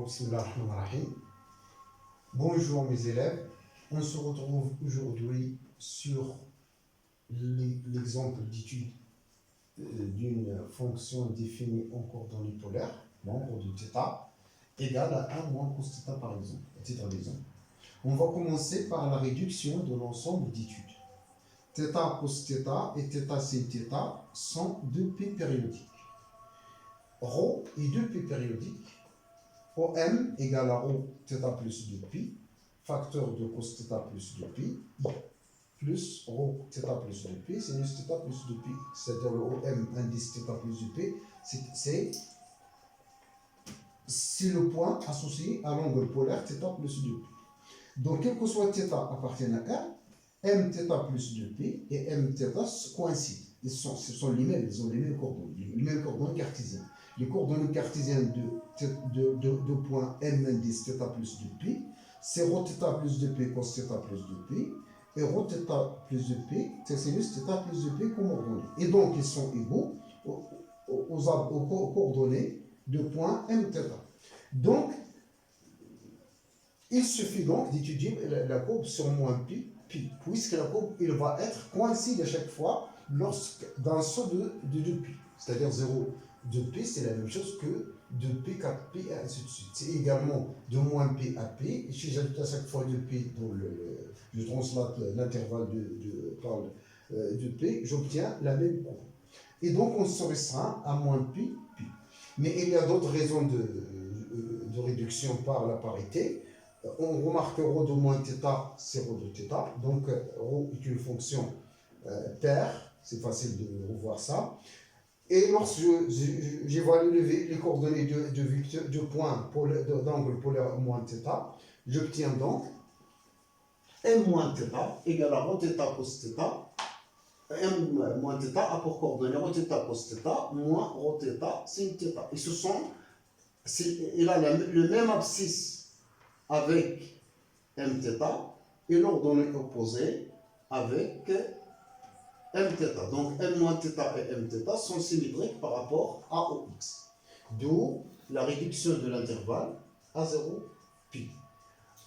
Bismillahirrahmanirrahim. Bonjour mes élèves, on se retrouve aujourd'hui sur l'exemple d'étude d'une fonction définie en coordonnées polaires, membre de θ, égale à 1 moins cos θ par exemple, à titre d'exemple. On va commencer par la réduction de l'ensemble d'études. θ cos θ et θ sin θ sont deux P périodiques. Rho est deux P périodiques. OM égale à ρ θ plus 2π, facteur de cos θ plus 2π, I plus ρ θ plus 2π, sinus θ plus 2π. C'est-à-dire le OM indice θ plus 2π, c'est le point associé à l'angle polaire θ plus 2π. Donc, quel que soit θ appartient à R, m θ plus 2π et m θ coïncident. Ce sont les mêmes, ils ont les mêmes coordonnées cartésiennes. Les coordonnées cartésiennes de point m indice θ plus 2π, c'est ρ θ plus 2π cos θ plus 2π, et ρ θ plus 2π, c'est sinus θ plus 2π comme ordonnées. Et donc, ils sont égaux aux coordonnées de point m θ. Donc, il suffit donc d'étudier la courbe sur moins π, puisque la courbe il va être coïncide à chaque fois dans un saut de 2π. C'est-à-dire 0, 2π, c'est la même chose que 2π, 4π, et ainsi de suite. C'est également de moins p à p. Et si j'ajoute à chaque fois 2π, je translate l'intervalle de p, j'obtiens la même courbe. Et donc, on se restreint à moins π, π. Mais il y a d'autres raisons de réduction par la parité. On remarque ρ de moins θ, c'est ρ de θ. Donc, ρ est une fonction paire. C'est facile de revoir ça. Et lorsque j'évalue les coordonnées de points d'angle polaire moins θ, j'obtiens donc m moins θ égale à ρ θ cos θ. M moins θ a pour coordonnées ρ θ cos θ moins ρ θ sin θ. Et il a le même abscisse avec m θ et l'ordonnée opposée avec m θ. Donc m moins θ et m θ sont symétriques par rapport à OX. D'où la réduction de l'intervalle à 0π.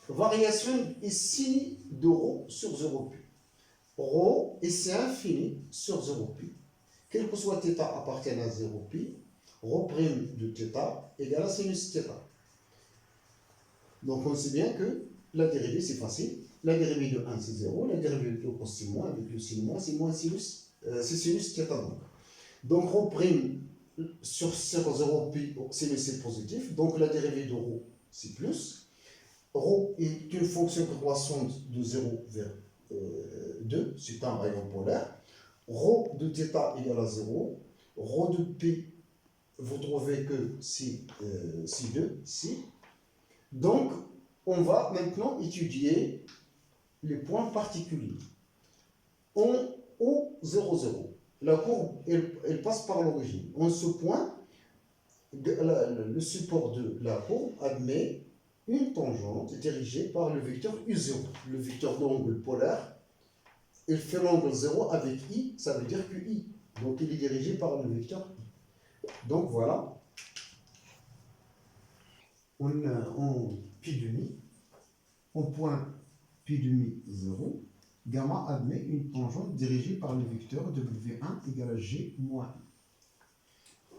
Variation ici de ρ sur 0π. ρ et c'est infini sur 0π. Quel que soit θ appartienne à 0π, ρ' de θ égale à sinus θ. Donc on sait bien que la dérivée c'est facile. La dérivée de 1 c'est 0, la dérivée de cos c'est moins, avec le sin moins, c'est moins sinus, c'est sinus θ donc. Donc ρ' sur 0π, sinus c'est positif, donc la dérivée de ρ c'est plus. ρ est une fonction croissante de 0 vers 2, c'est un rayon polaire. ρ de θ égale à 0, ρ de p, vous trouvez que c'est 2 ici. Donc, on va maintenant étudier les points particuliers. En O00, la courbe, elle passe par l'origine. En ce point, le support de la courbe admet une tangente dirigée par le vecteur U0, le vecteur d'angle polaire. Il fait l'angle 0 avec I, ça veut dire que I. Donc, il est dirigé par le vecteur I. Donc, voilà. En pi demi, en point pi demi 0, gamma admet une tangente dirigée par le vecteur W1 égale à G moins 1.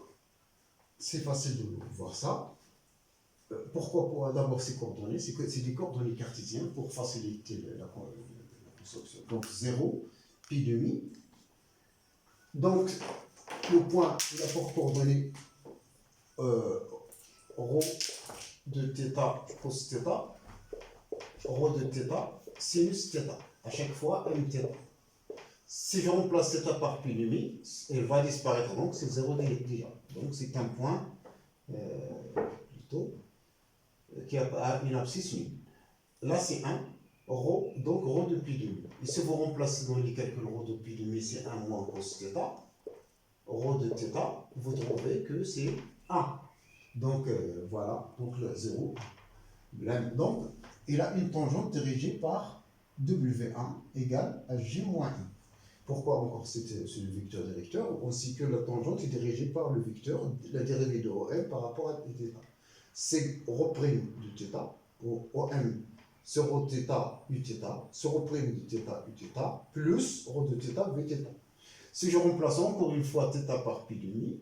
C'est facile de voir ça. Pourquoi d'abord ces coordonnées? C'est que c'est des coordonnées cartésiennes pour faciliter la construction. Donc 0, pi demi. Donc le point, il a pour coordonnées ρ de θ cos θ, ρ de θ sinus θ. À chaque fois, m θ. Si je remplace θ par pi demi, elle va disparaître, donc c'est 0 déjà. Donc c'est un point plutôt qui a une abscisse nulle. Là c'est 1, ρ, donc ρ de pi demi. Et si vous remplacez dans les calculs ρ de pi demi, c'est 1 moins cos θ, ρ de θ, vous trouvez que c'est 1. Donc voilà, donc le 0. Donc il a une tangente dirigée par W1 égale à G moins 1. Pourquoi encore c'est le vecteur directeur? On sait que la tangente est dirigée par le vecteur, la dérivée de OM par rapport à θ. c'est rho' du θ, OM, c'est rho θ u θ, c'est rho' du θ u θ, plus rho de θ v θ. Si je remplace encore une fois θ par pi demi,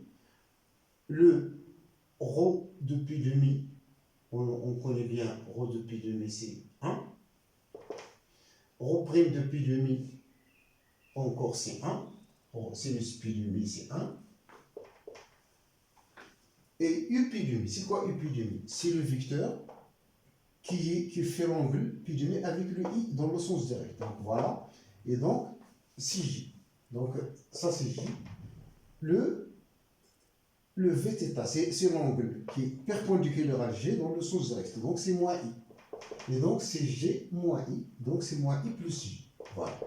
le rho de pi demi, on connaît bien rho de pi demi, c'est 1. Rho' de pi demi, encore c'est 1. Sinus pi demi, c'est 1. Et u pi demi, c'est quoi u pi demi? C'est le vecteur qui fait l'angle pi demi avec le i dans le sens direct. Donc voilà. Et donc, c'est j. Donc ça c'est j. Le vθ, c'est l'angle qui est perpendiculaire à g dans le sens direct. Donc c'est moins i. Et donc c'est g moins i. Donc c'est moins i plus j. Voilà.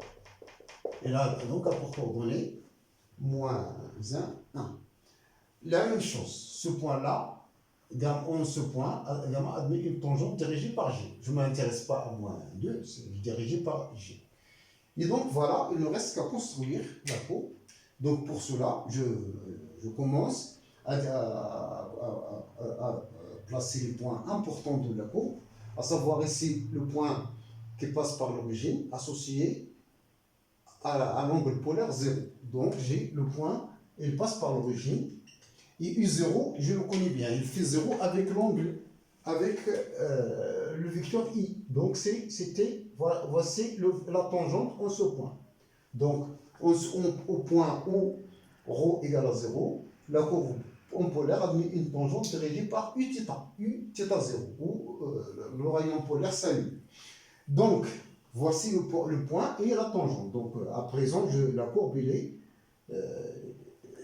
Et là, donc à pour coordonnées, moins 1, 1. La même chose, ce point-là, on ce point admet une tangente dirigée par g. Je ne m'intéresse pas à moins 2, c'est dirigé par g. Et donc voilà, il ne reste qu'à construire la courbe. Donc pour cela, je commence à placer les points importants de la courbe, à savoir ici le point qui passe par l'origine, associé à l'angle polaire 0. Donc j'ai le point, il passe par l'origine, et U0, je le connais bien, il fait 0 avec l'angle, avec le vecteur I. Donc voici la tangente en ce point. Donc au point où ρ égale à 0, la courbe en polaire admet une tangente dirigée par Uθ, Uθ0, où le rayon polaire s'annule. Donc, voici le point et la tangente. Donc, à présent, la courbe,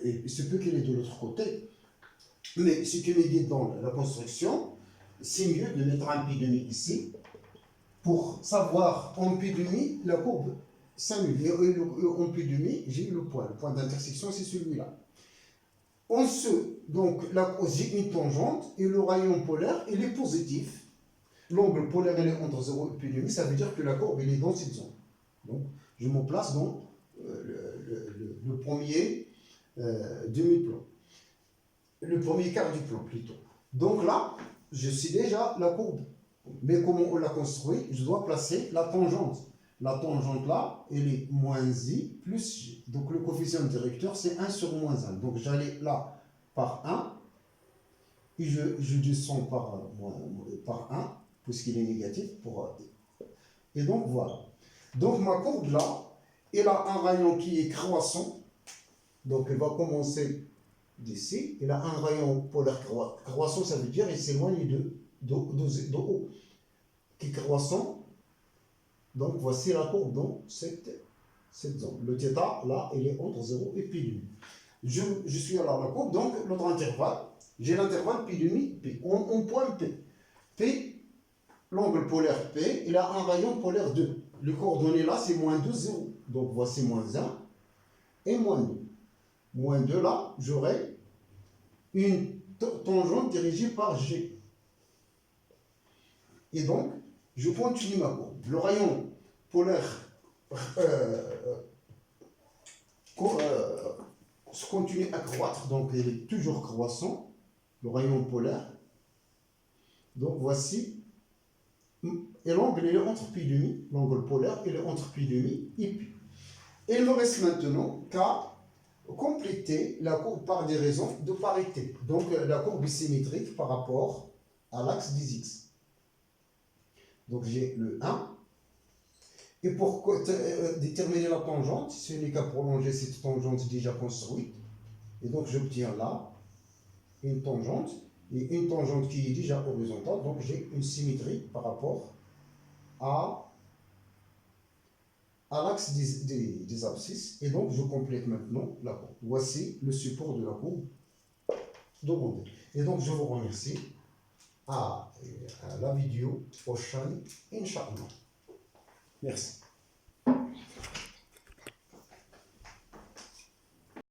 il se peut qu'elle est de l'autre côté. Mais ce qui me guide dans la construction, c'est mieux de mettre un pi demi ici pour savoir en pi demi, la courbe s'annule. Et en pi demi, j'ai le point. Le point d'intersection, c'est celui-là. Donc, j'ai une tangente et le rayon polaire, il est positif. L'angle polaire il est entre 0 et pi demi, ça veut dire que la courbe elle est dans cette zone. Donc, je me place dans le premier demi-plan. Le premier quart du plan plutôt. Donc là, je sais déjà la courbe. Mais comment on l'a construit? Je dois placer la tangente. La tangente là, elle est moins i plus j. Donc le coefficient directeur, c'est 1 sur moins 1. Donc j'allais là par 1 et je descends par 1 puisqu'il est négatif. Et donc voilà. Donc ma courbe là, elle a un rayon qui est croissant. Donc elle va commencer d'ici. Elle a un rayon polaire croissant, ça veut dire qu'il s'éloigne de haut. Qui est croissant. Donc voici la courbe dans cette zone. Le θ là, il est entre 0 et pi demi. Je suis à la courbe, donc l'autre intervalle, j'ai l'intervalle pi demi, P. On point P. P, l'angle polaire P, il a un rayon polaire 2. Les coordonnées là, c'est moins 2, 0. Donc voici moins 1 et moins 2. Moins 2 là, j'aurai une tangente dirigée par G. Et donc, je continue ma courbe. Le rayon polaire continue à croître, donc il est toujours croissant, le rayon polaire. Donc voici, et l'angle il est entre pi demi, l'angle polaire il est entre pi demi et pi. Et il me reste maintenant qu'à compléter la courbe par des raisons de parité. Donc la courbe est symétrique par rapport à l'axe des x. Donc j'ai le 1. Et pour déterminer la tangente, ce n'est qu'à prolonger cette tangente déjà construite. Et donc j'obtiens là une tangente, et une tangente qui est déjà horizontale. Donc j'ai une symétrie par rapport à l'axe des abscisses. Et donc je complète maintenant la courbe. Voici le support de la courbe de rondelle. Et donc je vous remercie. À la vidéo prochaine, Inch'Allah. Merci.